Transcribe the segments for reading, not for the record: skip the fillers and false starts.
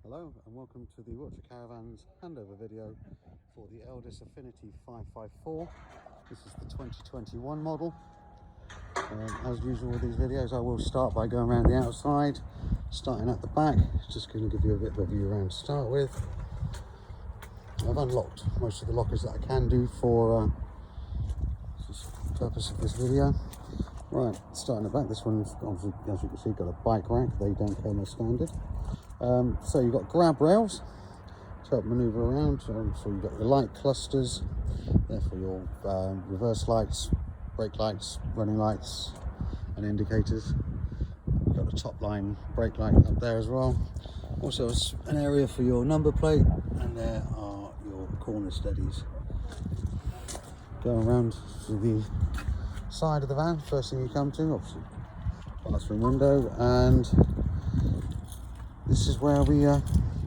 Hello and welcome to the Wiltshire Caravans handover video for the Elddis Affinity 554. This is the 2021 model. As usual with these videos, I will start by going around the outside, starting at the back. Just going to give you a bit of a view around to start with. I've unlocked most of the lockers that I can do for the purpose of this video. Right, starting at the back, this one's obviously, as you can see, got a bike rack. They don't come as standard. So you've got grab rails to help manoeuvre around. So you've got your light clusters there for your reverse lights, brake lights, running lights and indicators. You've got a top line brake light up there as well. Also an area for your number plate, and there are your corner steadies. Going around to the side of the van, first thing you come to, obviously bathroom window, and this is where we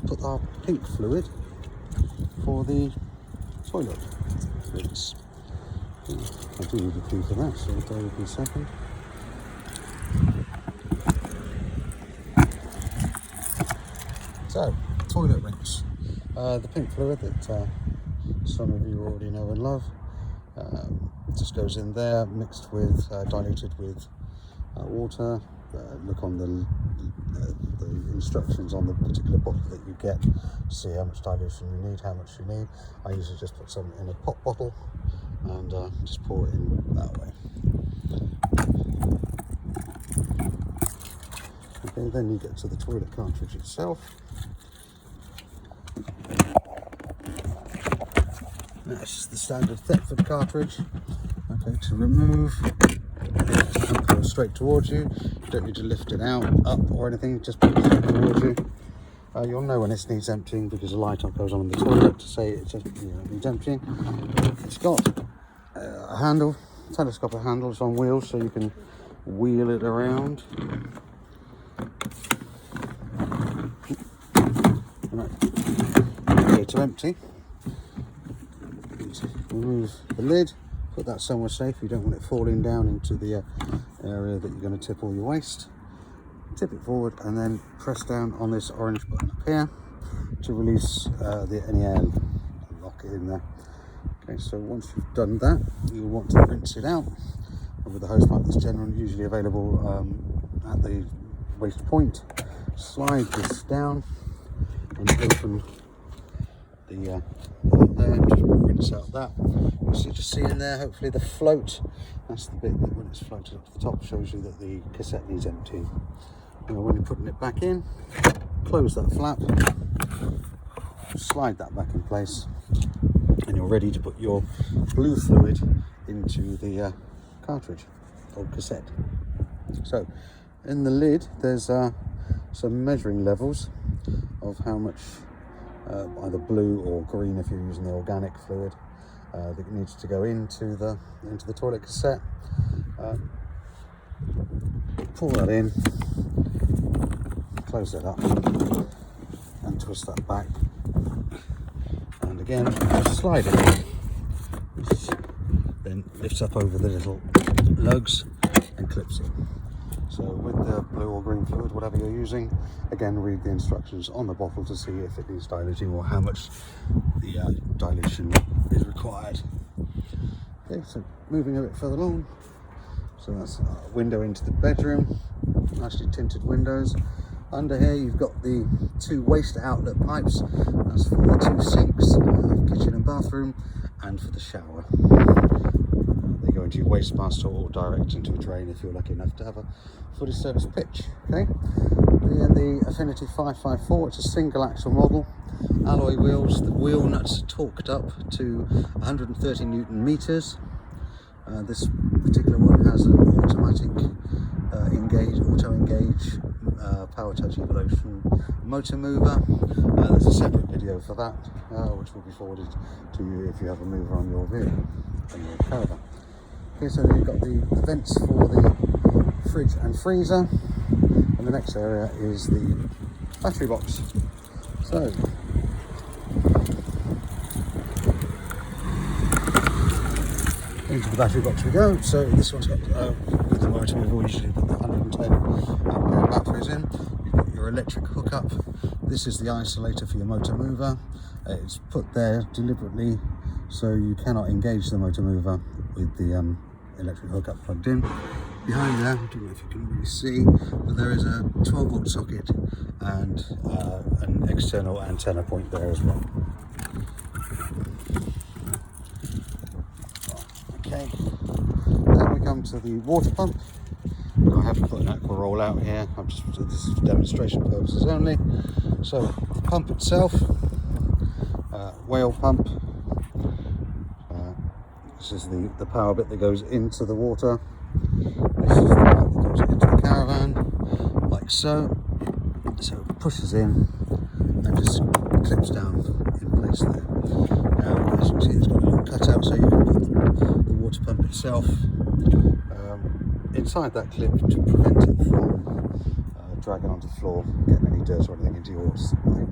put our pink fluid for the toilet rinse. I do need a key for that, so bear with me a second. So, toilet rinse. The pink fluid that some of you already know and love just goes in there, mixed with, diluted with water. Look on the instructions on the particular bottle that you get to see how much dilution you need, how much you need. I usually just put some in a pop bottle and just pour it in that way. Okay, then you get to the toilet cartridge itself. That's the standard Thetford cartridge. Okay, to remove, and pull straight towards you. You don't need to lift it out, up or anything, just pull it straight towards you. You'll know when it needs emptying because a light up goes on in the toilet to say it just needs emptying. It's got a handle, telescopic handle. It's on wheels, so you can wheel it around. Right. Okay, to empty, remove the lid. Put that somewhere safe. You don't want it falling down into the area that you're going to tip all your waste. Tip it forward and then press down on this orange button up here to release any air and lock it in there. Okay, so once you've done that, you'll want to rinse it out with the hose pipe that's usually available at the waste point. Slide this down and open the there, just rinse out that. You just see in there, hopefully the float, that's the bit that when it's floated up to the top shows you that the cassette needs emptying. Now when you're putting it back in, close that flap, slide that back in place, and you're ready to put your blue fluid into the cartridge or cassette. So in the lid there's some measuring levels of how much either blue or green if you're using the organic fluid that needs to go into the toilet cassette. Pull that in, close that up and twist that back, and again slide it in, then lifts up over the little lugs and clips it. So with the blue or green fluid, whatever you're using, again read the instructions on the bottle to see if it needs diluting or how much the dilution is required. Okay, so moving a bit further along, so that's a window into the bedroom, nicely tinted windows. Under here you've got the two waste outlet pipes, that's for the two sinks, kitchen and bathroom, and for the shower. They go into your waste master or direct into a drain if you're lucky enough to have a fully serviced pitch. Okay, in the Affinity 554, it's a single axle model, alloy wheels. The wheel nuts are torqued up to 130 Newton meters. This particular one has an automatic auto engage power touch evolution motor mover. There's a separate video for that which will be forwarded to you if you have a mover on your vehicle, on your caravan. Okay, so then you've got the vents for the fridge and freezer, and the next area is the battery box. So into the battery box we go. So this one's got with the motor mover, we usually put the 110 ampere batteries in. You've got your electric hookup This is the isolator for your motor mover. It's put there deliberately so you cannot engage the motor mover with the electric hookup plugged in. Behind there, I don't know if you can really see, but there is a 12-volt socket and an external antenna point there as well. Okay, then we come to the water pump. I haven't put an aqua roll out here, this is for demonstration purposes only. So the pump itself, whale pump. This is the power bit that goes into the water. This is the part that goes into the caravan, like so. So it pushes in and just clips down in place there. Now, as you can see, it's got a little cutout so you can put the water pump itself inside that clip to prevent it from dragging onto the floor, getting any dirt or anything into your water supply.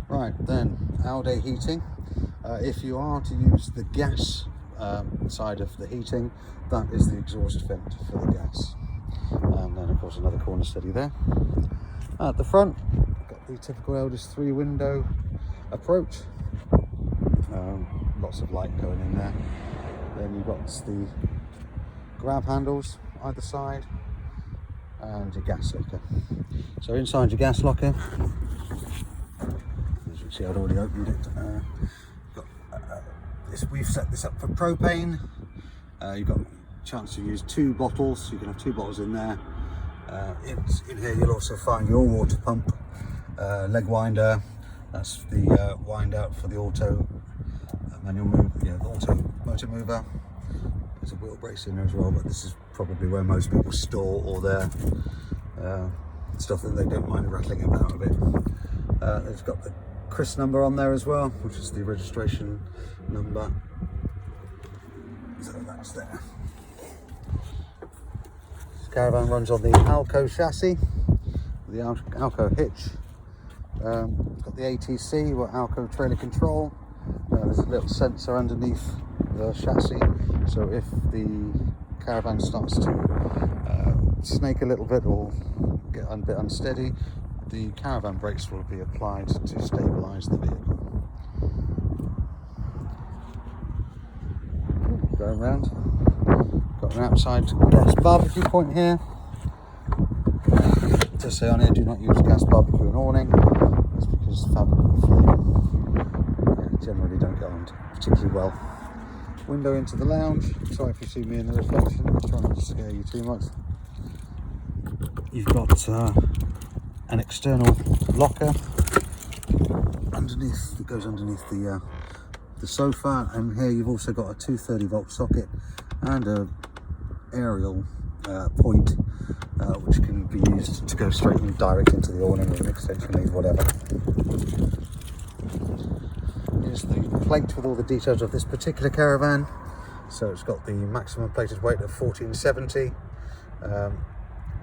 Right, then, Alde heating. If you are to use the gas side of the heating, that is the exhaust vent for the gas. And then of course another corner steady there. At the front, got the typical Elddis 3-window approach. Lots of light going in there. Then you've got the grab handles either side and your gas locker. So inside your gas locker, as you can see, I'd already opened it. We've set this up for propane. You've got a chance to use 2 bottles, so you can have 2 bottles in there. In here you'll also find your water pump, leg winder. That's the wind out for the auto manual move, the auto motor mover. There's a wheel brace in there as well, but this is probably where most people store all their stuff that they don't mind rattling about a bit. It's got the Chris number on there as well, which is the registration number. So that's there. This caravan runs on the Alco chassis, the Alco hitch. It's got the ATC, or Alco trailer control. There's a little sensor underneath the chassis, so if the caravan starts to snake a little bit or get a bit unsteady, the caravan brakes will be applied to stabilise the vehicle. Going round, got an outside gas barbecue point here. To say on here, do not use gas barbecue and awning. That's because the fabric and flame generally don't get on particularly well. Window into the lounge. Sorry if you see me in the reflection, I'm trying not to scare you too much. You've got an external locker underneath, that goes underneath the sofa, and here you've also got a 230-volt socket and a aerial point which can be used to go straight and direct into the awning with an extension lead, whatever. Here's the plate with all the details of this particular caravan. So it's got the maximum plated weight of 1470,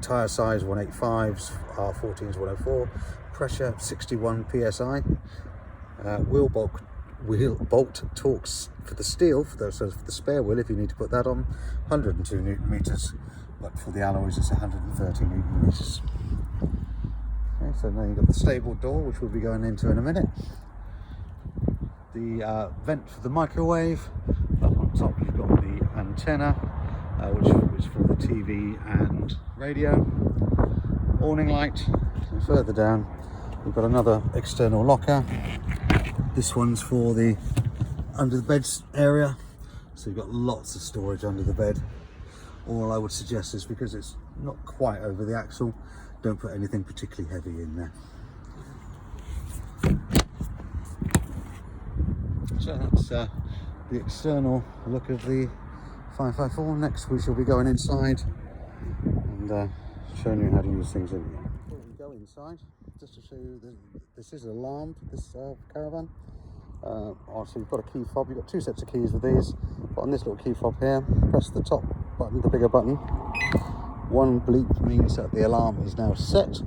tyre size 185s, R14s 104, pressure 61 psi, wheel bolt torques for the steel, for the spare wheel if you need to put that on, 102 newton meters, but for the alloys it's 130 newton meters. Okay, so now you've got the stable door, which we'll be going into in a minute. The vent for the microwave. Up on top you've got the antenna, which is for the TV and radio. Awning light. And further down we've got another external locker. This one's for the under the beds area, so you've got lots of storage under the bed. All I would suggest is, because it's not quite over the axle, don't put anything particularly heavy in there. So that's the external look of the 554. Next we shall be going inside and showing you how to use things in here. Before we go inside, just to show you, this is alarmed, this caravan. Also you've got a key fob, you've got 2 sets of keys with these, but on this little key fob here, press the top button, the bigger button. One bleep means that the alarm is now set,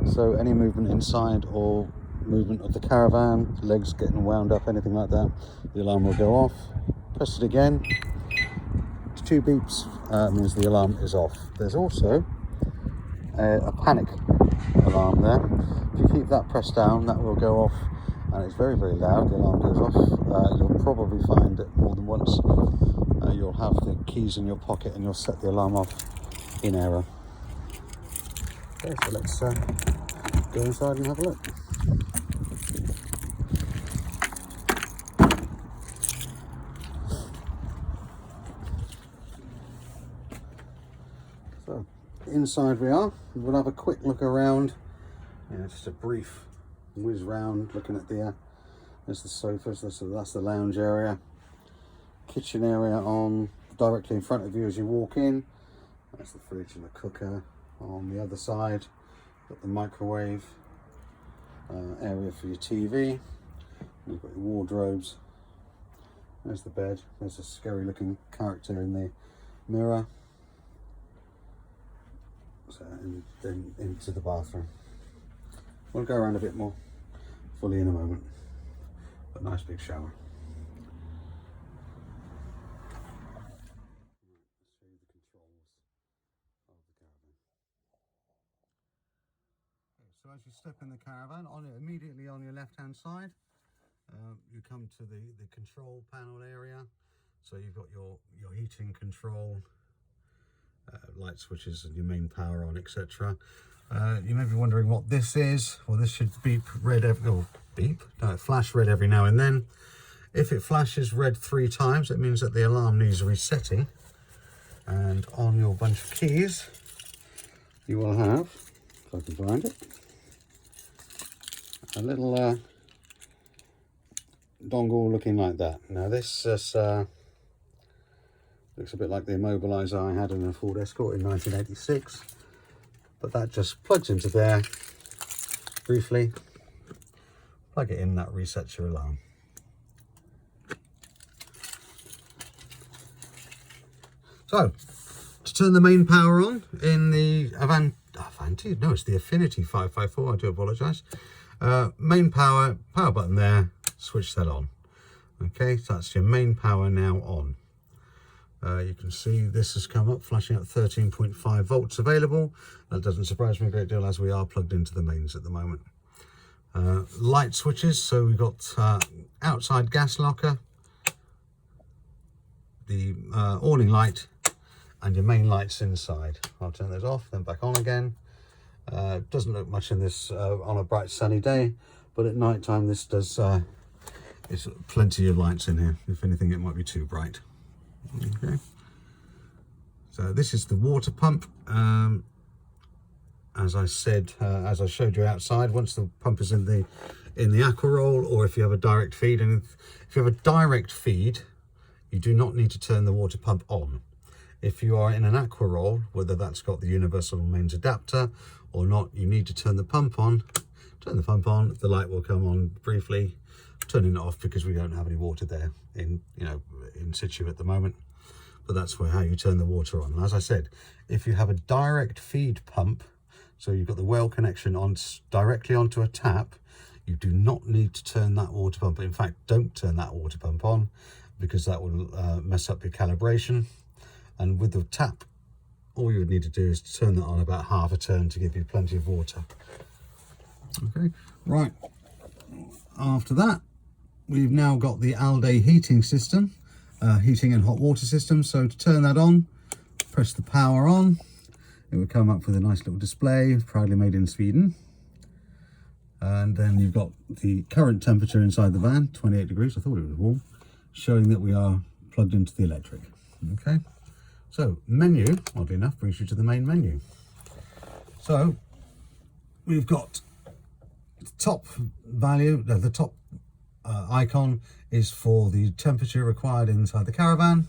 so any movement inside or movement of the caravan, legs getting wound up, anything like that, the alarm will go off. Press it again, 2 beeps means the alarm is off. There's also a panic alarm there. If you keep that pressed down, that will go off, and it's very, very loud. The alarm goes off. You'll probably find it more than once. You'll have the keys in your pocket and you'll set the alarm off in error. Okay, so let's go inside and have a look. So inside we are. We'll have a quick look around. Just a brief whiz round, looking at there's the sofas. That's the lounge area. Kitchen area on directly in front of you as you walk in. That's the fridge and the cooker. On the other side, got the microwave area for your TV. You've got your wardrobes. There's the bed. There's a scary looking character in the mirror. So, and then into the bathroom. We'll go around a bit more fully in a moment. But nice big shower. So as you step in the caravan, immediately on your left hand side, you come to the control panel area. So you've got your heating control, light switches and your main power on, etc. You may be wondering what this is. Well, this should beep red flash red every now and then. If it flashes red 3 times, it means that the alarm needs resetting. And on your bunch of keys, you will have, if I can find it, a little dongle looking like that. Now this looks a bit like the immobiliser I had in a Ford Escort in 1986, but that just plugs into there briefly. Plug it in, that resets your alarm. So to turn the main power on in the Avanti, no, it's the Affinity 554, I do apologise. Main power button there, switch that on. Okay, so that's your main power now on. You can see this has come up, flashing up 13.5 volts available. That doesn't surprise me a great deal as we are plugged into the mains at the moment. Light switches, so we've got outside gas locker, the awning light, and your main lights inside. I'll turn those off, then back on again. Doesn't look much in this on a bright sunny day, but at night time this does, it's plenty of lights in here. If anything, it might be too bright. Okay, so this is the water pump. As I said, as I showed you outside, once the pump is in the aqua roll, or if you have a direct feed, and if you have a direct feed, you do not need to turn the water pump on. If you are in an aqua roll, whether that's got the universal mains adapter or not, you need to turn the pump on. Turn the pump on, the light will come on briefly. Turning it off because we don't have any water there in situ at the moment. But that's how you turn the water on. And as I said, if you have a direct feed pump, so you've got the well connection on directly onto a tap, you do not need to turn that water pump. In fact, don't turn that water pump on, because that will mess up your calibration. And with the tap, all you would need to do is turn that on about half a turn to give you plenty of water. Okay, right. After that, we've now got the Alldis heating system, heating and hot water system. So to turn that on, press the power on. It will come up with a nice little display, proudly made in Sweden. And then you've got the current temperature inside the van, 28 degrees. I thought it was warm, showing that we are plugged into the electric. Okay, so menu, oddly enough, brings you to the main menu. So we've got the top value, the top icon is for the temperature required inside the caravan.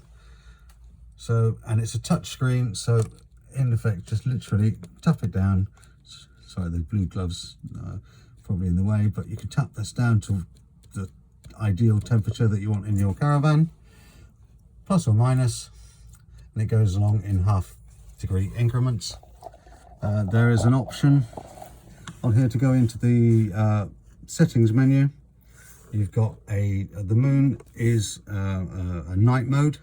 So, and it's a touch screen, so in effect just literally tap it down. Sorry, the blue gloves probably in the way, but you can tap this down to the ideal temperature that you want in your caravan, plus or minus, and it goes along in half-degree increments. There is an option on here to go into the settings menu. You've got the moon is a night mode,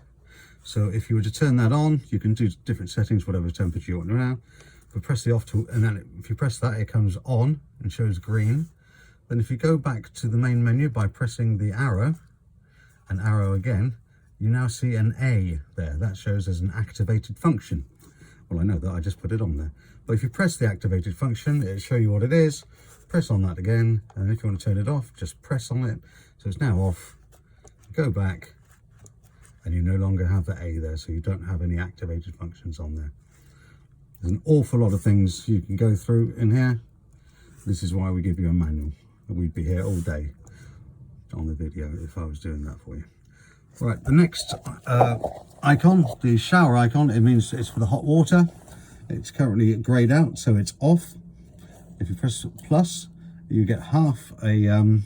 so if you were to turn that on, you can do different settings, whatever temperature you want around. we press the off to, and then if you press that, it comes on and shows green. Then if you go back to the main menu by pressing the arrow, and arrow again, you now see an A there. That shows as an activated function. Well, I know that, I just put it on there. But if you press the activated function, it'll show you what it is. Press on that again, and if you want to turn it off, just press on it. So it's now off. Go back, and you no longer have the A there, so you don't have any activated functions on there. There's an awful lot of things you can go through in here. This is why we give you a manual. We'd be here all day on the video if I was doing that for you. Right, the next icon, the shower icon, it means it's for the hot water. It's currently grayed out, so it's off. If you press plus, you get half a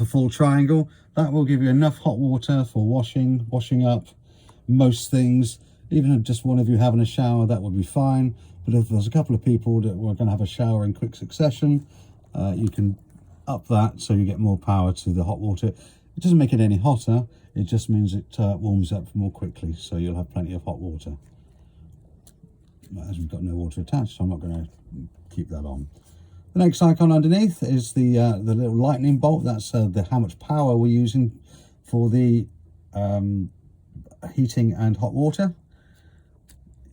full triangle. That will give you enough hot water for washing up most things. Even if just one of you having a shower, that would be fine. But if there's a couple of people that were going to have a shower in quick succession, you can up that so you get more power to the hot water. It doesn't make it any hotter, it just means it warms up more quickly, so you'll have plenty of hot water. As we've got no water attached, so I'm not going to keep that on. The next icon underneath is the little lightning bolt. That's how much power we're using for the heating and hot water.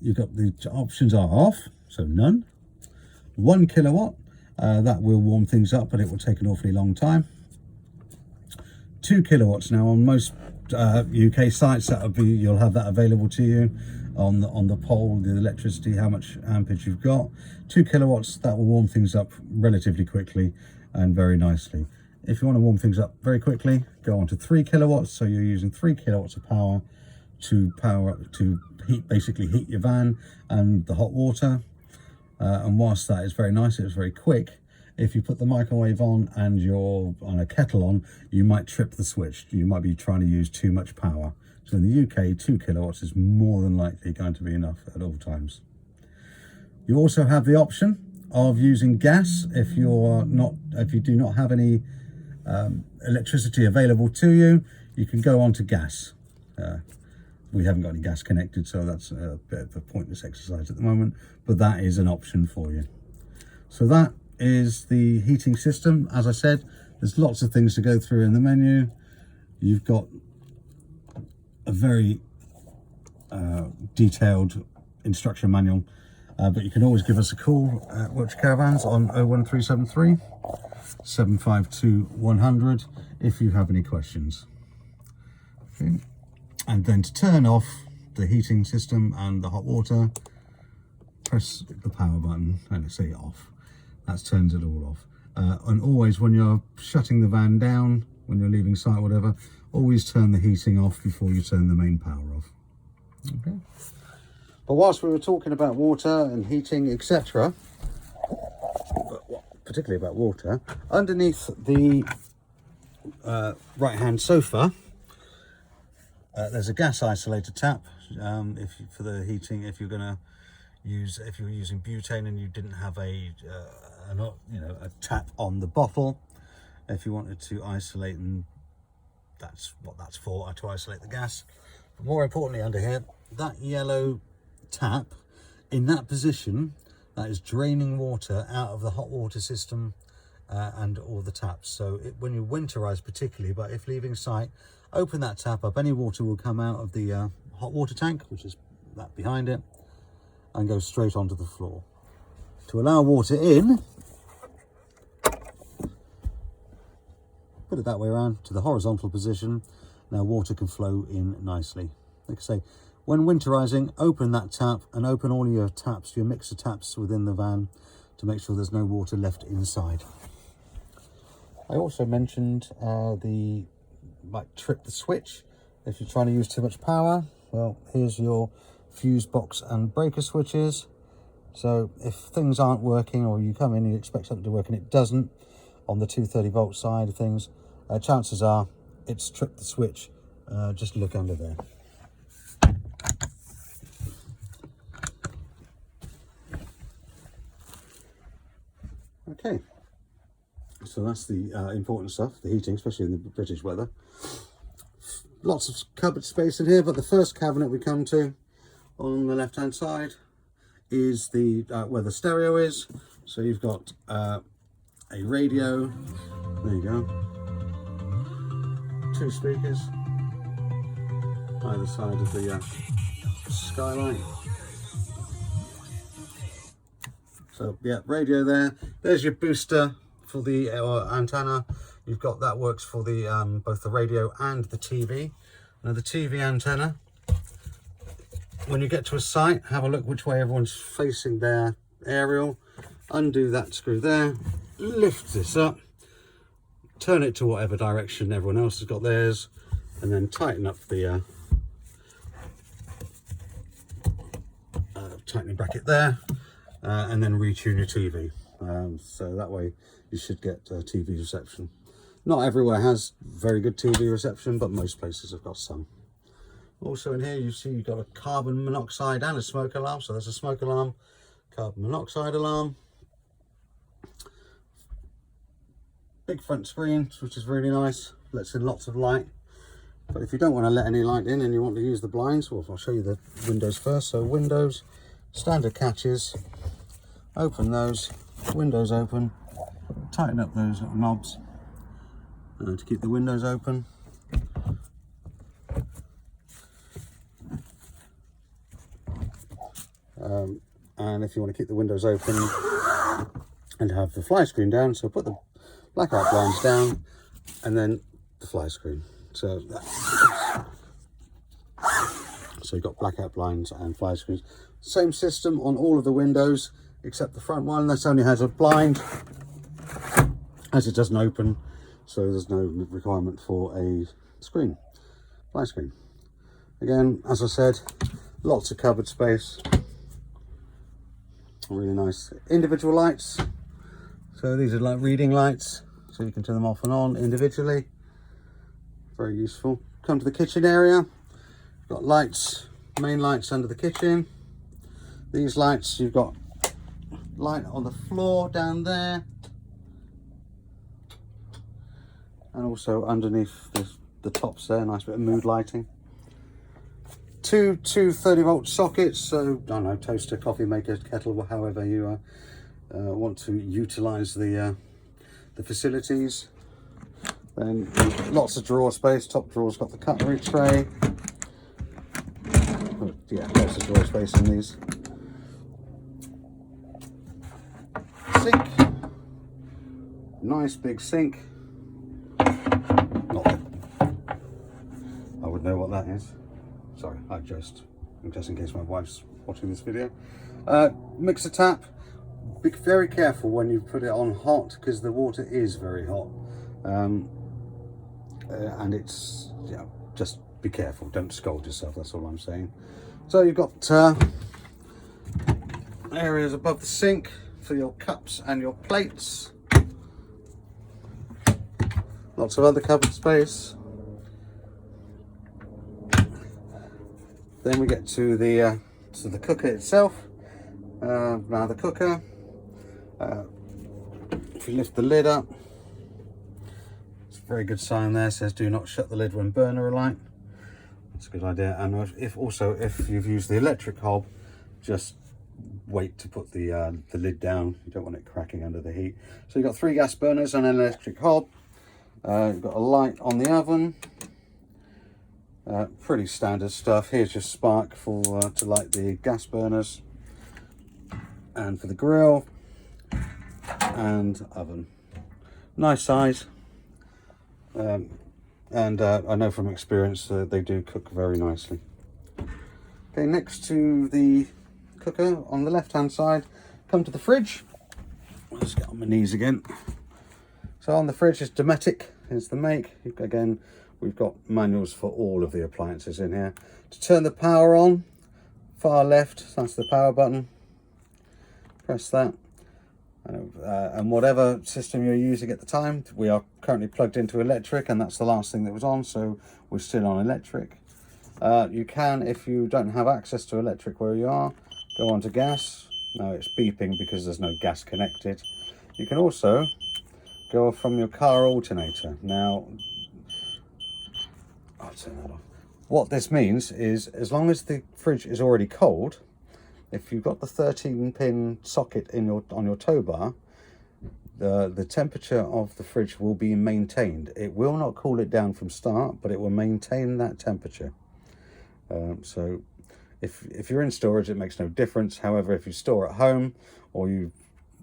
You've got the options are off, so none. 1 kilowatt, that will warm things up, but it will take an awfully long time. 2 kilowatts now on most UK sites. That'll be, you'll have that available to you on the pole, the electricity, how much ampage you've got. 2 kilowatts, that will warm things up relatively quickly and very nicely. If you want to warm things up very quickly, go on to 3 kilowatts. So you're using 3 kilowatts of power to basically heat your van and the hot water. And whilst that is very nice, it's very quick. If you put the microwave on and you're on a kettle on, you might trip the switch. You might be trying to use too much power. So in the UK, 2 kilowatts is more than likely going to be enough at all times. You also have the option of using gas if you do not have any electricity available to you. You can go on to gas. We haven't got any gas connected, so that's a bit of a pointless exercise at the moment, but that is an option for you. So that is the heating system. As I said, there's lots of things to go through in the menu. You've got a very detailed instruction manual, but you can always give us a call at Wiltshire Caravans on 01373 752 100 if you have any questions. Okay. And then to turn off the heating system and the hot water, press the power button and it'll say off. That turns it all off. And always when you're shutting the van down, when you're leaving site, whatever, always turn the heating off before you turn the main power off. Okay. But whilst we were talking about water and heating, etc., particularly about water, underneath the right-hand sofa, there's a gas isolator tap. For the heating, if you're using butane and you didn't have a tap on the bottle, if you wanted to isolate, and that's what that's for, to isolate the gas. But more importantly, under here, that yellow tap in that position, that is draining water out of the hot water system and all the taps. So when you winterize particularly, but if leaving site, open that tap up, any water will come out of the hot water tank, which is that behind it, and go straight onto the floor. To allow water in, put it that way around to the horizontal position. Now water can flow in nicely. Like I say, when winterizing, open that tap and open all your taps, your mixer taps within the van, to make sure there's no water left inside. I also mentioned trip the switch if you're trying to use too much power. Well, here's your fuse box and breaker switches. So if things aren't working, or you come in and you expect something to work and it doesn't on the 230 volt side of things, chances are it's tripped the switch. Just look under there. Okay, so that's the important stuff, the heating, especially in the British weather. Lots of cupboard space in here, but the first cabinet we come to on the left hand side is the where the stereo is. So you've got a radio. There you go. 2 speakers either side of the skylight. So yeah, radio there. There's your booster for the antenna. You've got that works for the both the radio and the TV. Now the TV antenna, when you get to a site, have a look which way everyone's facing their aerial. Undo that screw there, lift this up, turn it to whatever direction everyone else has got theirs, and then tighten up the tightening bracket there, and then retune your TV. So that way you should get TV reception. Not everywhere has very good TV reception, but most places have got some. Also in here you see you've got a carbon monoxide and a smoke alarm. So there's a smoke alarm, carbon monoxide alarm. Big front screen, which is really nice, lets in lots of light. But if you don't want to let any light in and you want to use the blinds, well, I'll show you the windows first. So windows, standard catches, open those, windows open, tighten up those little knobs to keep the windows open. And if you want to keep the windows open and have the fly screen down, so put the blackout blinds down and then the fly screen. So you've got blackout blinds and fly screens. Same system on all of the windows except the front one. This only has a blind as it doesn't open, so there's no requirement for a screen, fly screen. Again, as I said, lots of cupboard space. Really nice individual lights. So these are like reading lights, so you can turn them off and on individually. Very useful. Come to the kitchen area. Got lights, main lights under the kitchen. These lights, you've got light on the floor down there, and also underneath the tops there. Nice bit of mood lighting. Two 30-volt sockets, so I don't know, toaster, coffee maker, kettle, however you want to utilize the facilities. Then lots of drawer space. Top drawer's got the cutlery tray. But yeah, lots of drawer space in these. Sink, nice big sink. Not that I would know what that is. Sorry, just in case my wife's watching this video. Mixer tap. Be very careful when you put it on hot, because the water is very hot, and it's, yeah, just be careful. Don't scald yourself. That's all I'm saying. So you've got areas above the sink for your cups and your plates. Lots of other cupboard space. Then we get to the cooker itself. Now the cooker, if you lift the lid up, it's a very good sign there. It says do not shut the lid when burner alight. That's a good idea. And if you've used the electric hob, just wait to put the lid down. You don't want it cracking under the heat. So you've got 3 gas burners and an electric hob. You've got a light on the oven. Pretty standard stuff. Here's your spark for to light the gas burners, and for the grill and oven. Nice size, and I know from experience they do cook very nicely. Okay, next to the cooker on the left hand side, come to the fridge. I'll just get on my knees again. So on the fridge is Dometic, is the make. Again, we've got manuals for all of the appliances in here. To turn the power on, far left, that's the power button. Press that. And whatever system you're using at the time, we are currently plugged into electric, and that's the last thing that was on, so we're still on electric. You can, if you don't have access to electric where you are, go on to gas. Now it's beeping because there's no gas connected. You can also go from your car alternator. Now, I'll turn that off. What this means is, as long as the fridge is already cold, if you've got the 13-pin socket in on your tow bar, the temperature of the fridge will be maintained. It will not cool it down from start, but it will maintain that temperature. So if you're in storage, it makes no difference. However, if you store at home, or you've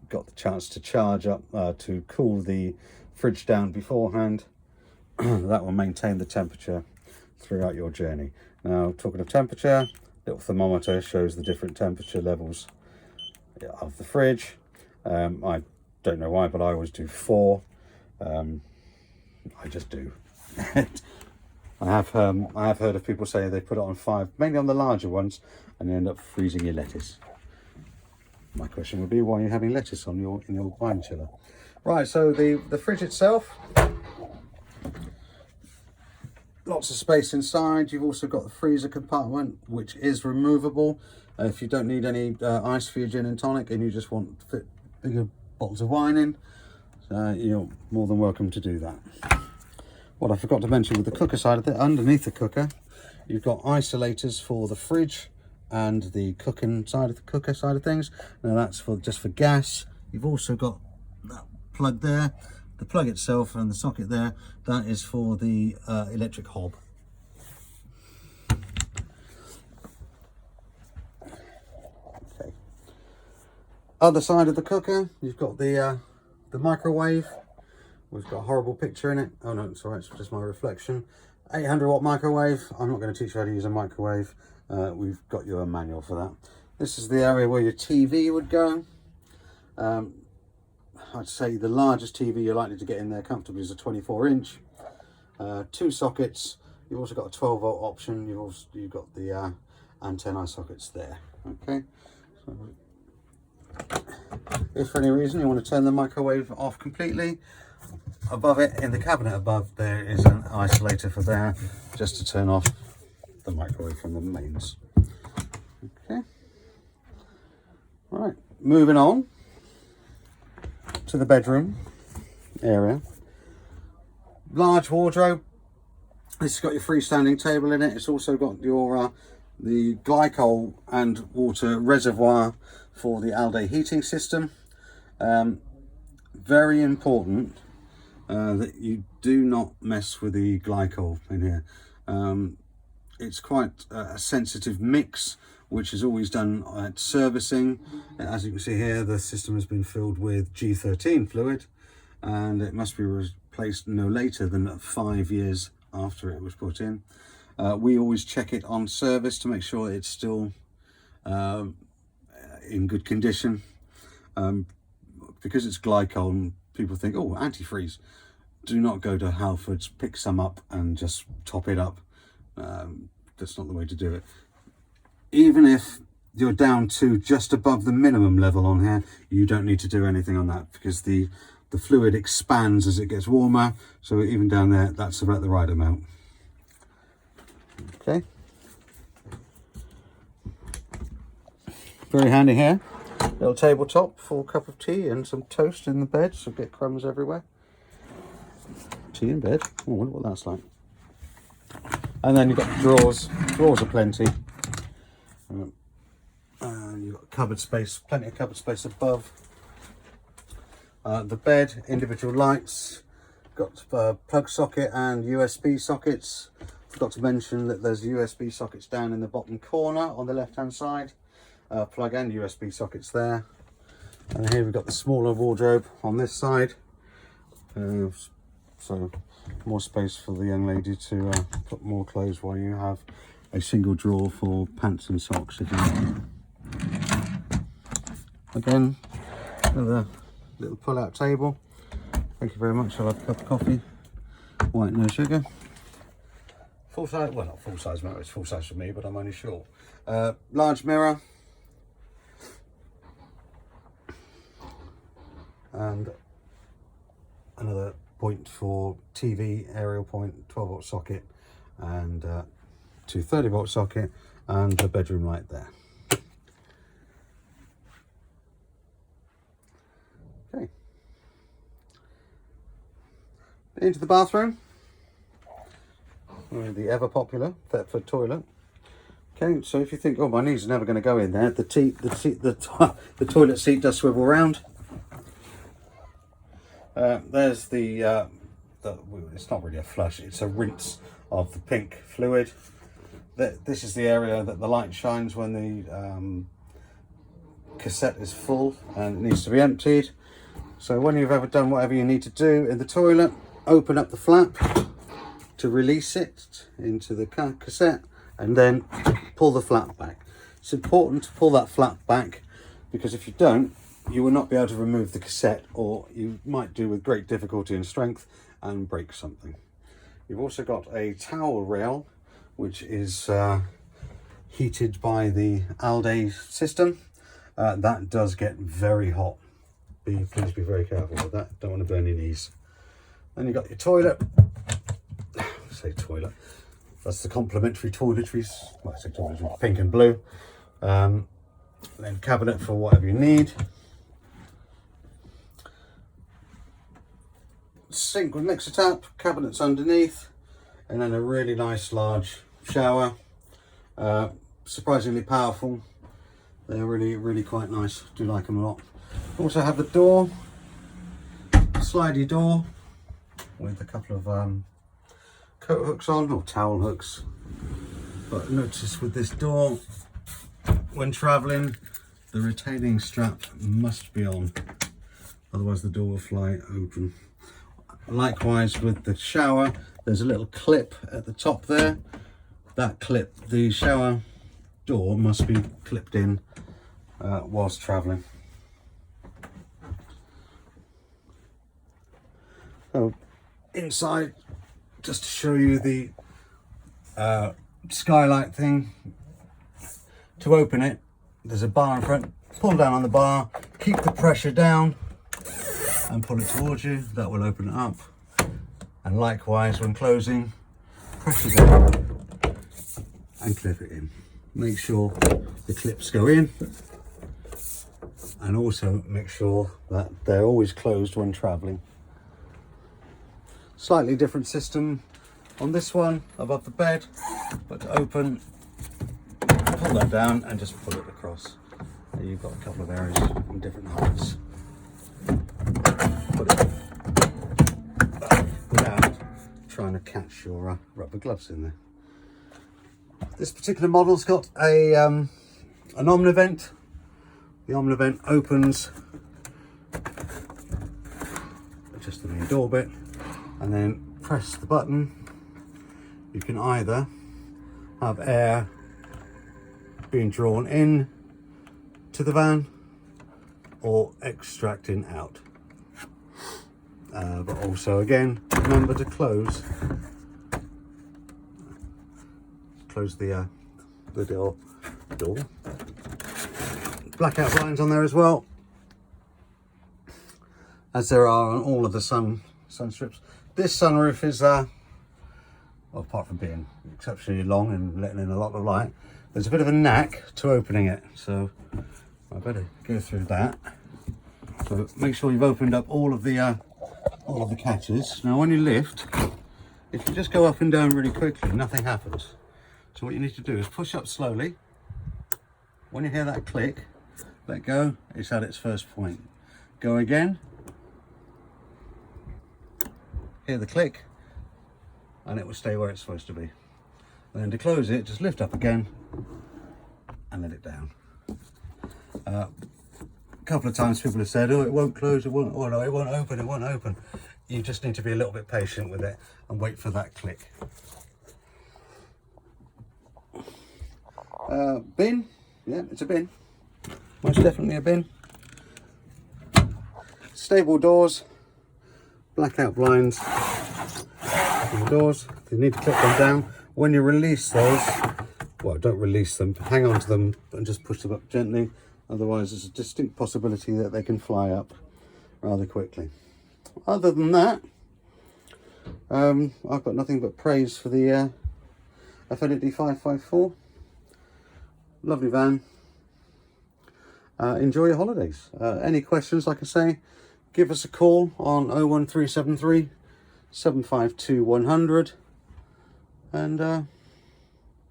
got the chance to charge up to cool the fridge down beforehand, that will maintain the temperature throughout your journey. Now, talking of temperature, little thermometer shows the different temperature levels of the fridge. I don't know why, but I always do 4. I just do. I have heard of people say they put it on 5, mainly on the larger ones, and you end up freezing your lettuce. My question would be, why are you having lettuce on in your wine chiller? Right, so the fridge itself, lots of space inside. You've also got the freezer compartment, which is removable. If you don't need any ice for your gin and tonic, and you just want to fit bigger bottles of wine in, you're more than welcome to do that. What I forgot to mention with the cooker side of it, underneath the cooker, you've got isolators for the fridge and the cooking side of the cooker side of things. Now that's just for gas. You've also got that plug there, the plug itself and the socket there, that is for the electric hob. Okay. Other side of the cooker, you've got the microwave. We've got a horrible picture in it. Oh no, it's alright, it's just my reflection. 800 watt microwave. I'm not going to teach you how to use a microwave. We've got you a manual for that. This is the area where your TV would go. I'd say the largest TV you're likely to get in there comfortably is a 24-inch. 2 sockets. You've also got a 12-volt option. You've got the antenna sockets there. Okay. So, if for any reason you want to turn the microwave off completely, above it, in the cabinet above, there is an isolator for there, just to turn off the microwave from the mains. Okay. Right, moving on to the bedroom area. Large wardrobe. This has got your freestanding table in it. It's also got your the glycol and water reservoir for the Alde heating system. Very important that you do not mess with the glycol in here. It's quite a sensitive mix, which is always done at servicing. As you can see here, the system has been filled with G13 fluid, and it must be replaced no later than 5 years after it was put in. We always check it on service to make sure it's still in good condition. Because it's glycol, people think, oh, antifreeze. Do not go to Halfords, pick some up and just top it up. That's not the way to do it. Even if you're down to just above the minimum level on here, you don't need to do anything on that, because the fluid expands as it gets warmer. So even down there, that's about the right amount. Okay. Very handy here. Little tabletop for a cup of tea and some toast in the bed, so get crumbs everywhere. Tea in bed. Oh, I wonder what that's like. And then you've got the drawers. Drawers are plenty. And you've got cupboard space, plenty of cupboard space above. The bed, individual lights. Got plug socket and USB sockets. Forgot to mention that there's USB sockets down in the bottom corner on the left hand side. Plug and USB sockets there. And here we've got the smaller wardrobe on this side. So more space for the young lady to put more clothes, while you have a single drawer for pants and socks if you want. Again, another little pull-out table. Thank you very much. I'll have a cup of coffee. White, no sugar. Full size, well, not full size mirror, it's full size for me, but I'm only short. Large mirror. And another point for TV, aerial point, 12-volt socket, and 2 30-volt socket, and the bedroom light there. Okay. Into the bathroom. The ever popular Thetford toilet. Okay, so if you think, oh, my knees are never going to go in there, the toilet seat does swivel round. There's it's not really a flush, it's a rinse of the pink fluid. This is the area that the light shines when the cassette is full and it needs to be emptied. So when you've ever done whatever you need to do in the toilet, open up the flap to release it into the cassette and then pull the flap back. It's important to pull that flap back because if you don't, you will not be able to remove the cassette, or you might do with great difficulty and strength and break something. You've also got a towel rail which is heated by the Elddis system. That does get very hot. Please be very careful with that. Don't want to burn your knees. Then you've got your toilet. I say toilet. That's the complimentary toiletries. Well, I say toiletries, pink and blue. Then cabinet for whatever you need. Sink with mixer tap, cabinets underneath, and then a really nice large shower. Surprisingly powerful. They're really quite nice. Do like them a lot. Also have the door, slidey door with a couple of coat hooks on, or towel hooks. But notice with this door, when travelling, the retaining strap must be on, otherwise the door will fly open. Likewise with the shower, there's a little clip at the top there. That clip, the shower door must be clipped in whilst travelling. So inside, just to show you the skylight thing. To open it, there's a bar in front. Pull down on the bar, keep the pressure down and pull it towards you. That will open it up. And likewise when closing, pressure down and clip it in. Make sure the clips go in, and also make sure that they're always closed when travelling. Slightly different system on this one above the bed, but to open, pull that down and just pull it across. There you've got a couple of areas in different heights. Put it without trying to catch your rubber gloves in there. This particular model's got a an omnivent. The omnivent opens just the main door bit, and then press the button. You can either have air being drawn in to the van or extracting out. But also again, remember to close the door. Blackout blinds on there as well, as there are on all of the sun strips. This sunroof is well, apart from being exceptionally long and letting in a lot of light, there's a bit of a knack to opening it, so I better go through that. So make sure you've opened up all of the catches. Now when you lift, if you just go up and down really quickly, nothing happens. So what you need to do is push up slowly. When you hear that click, let go, it's at its first point. Go again, hear the click, and it will stay where it's supposed to be. And then to close it, just lift up again and let it down. A couple of times people have said, oh, it won't close, oh no, it won't open. You just need to be a little bit patient with it and wait for that click. Bin, yeah, it's a bin. Most definitely a bin. Stable doors, blackout blinds on the doors. You need to clip them down. When you release those, well, don't release them, hang on to them and just push them up gently. Otherwise, there's a distinct possibility that they can fly up rather quickly. Other than that, I've got nothing but praise for the Affinity 554. Lovely van. Enjoy your holidays. Any questions, like I say, give us a call on 01373 752 100, and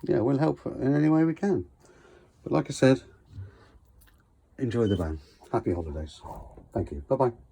yeah, we'll help in any way we can. But like I said, enjoy the van. Happy holidays. Thank you. Bye-bye.